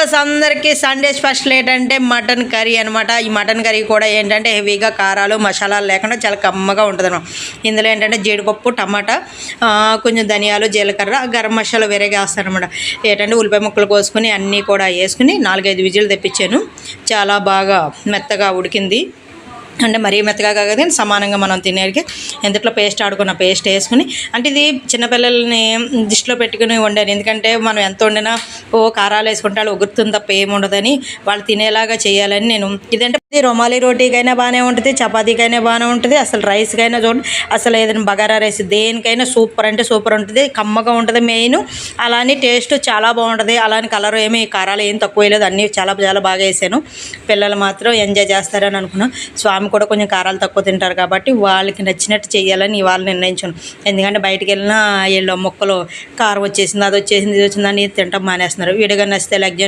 Viewers అందరికీ Sunday special ఏంటంటే mutton curry అనమాట. ఈ మటన్ కర్రీ కూడా ఏంటంటే హెవీగా కారాలు మసాలాలు లేకుండా చాలా కమ్మగా ఉంటుంది అన్నమాట. ఇందులో ఏంటంటే జీడిపప్పు, టమాటా, కొంచెం ధనియాలు, జీలకర్ర, గరం మసాలా వేరేగా వేస్తానమాట. ఏంటంటే ఉల్లిపాయ ముక్కలు కోసుకుని అన్నీ కూడా వేసుకుని 4-5 విజిల్ తెప్పించాను. చాలా బాగా మెత్తగా ఉడికింది. అంటే మరీ మెత్తగా కాదు కానీ సమానంగా మనం తినేకి ఎంతట్లో పేస్ట్ ఆడుకున్న పేస్ట్ వేసుకుని, అంటే ఇది చిన్నపిల్లల్ని దృష్టిలో పెట్టుకుని వండాను. ఎందుకంటే మనం ఎంత వండినా కారాలు వేసుకుంటే వాళ్ళు ఒగురుతుంది తప్ప ఏముండదని వాళ్ళు తినేలాగా చేయాలని నేను. ఇదంటే రుమాలి రోటీకైనా బాగానే ఉంటుంది, చపాతీకైనా బాగానే ఉంటుంది, అసలు రైస్కైనా చూడండి, అసలు ఏదైనా బగారా రైస్ దేనికైనా సూపర్ అంటే సూపర్ ఉంటుంది. కమ్మగా ఉంటుంది మెయిన్. అలానే టేస్ట్ చాలా బాగుంటుంది. అలానే కలర్ ఏమి కారాలు ఏం తక్కువ వేయలేదు, అన్నీ చాలా చాలా బాగా వేసాను. పిల్లలు మాత్రం ఎంజాయ్ చేస్తారని అనుకున్నాను. స్వామి కూడా కొంచెం కారాలు తక్కువ తింటారు కాబట్టి వాళ్ళకి నచ్చినట్టు చేయాలని ఇవాళ నిర్ణయించాను. ఎందుకంటే బయటికి వెళ్ళినా వీళ్ళు మొక్కలు కారం వచ్చేసింది, అది వచ్చేసింది, ఇది వచ్చిందని తింటాం మానేస్తున్నారు. విడిగా నచ్చితే లెగ్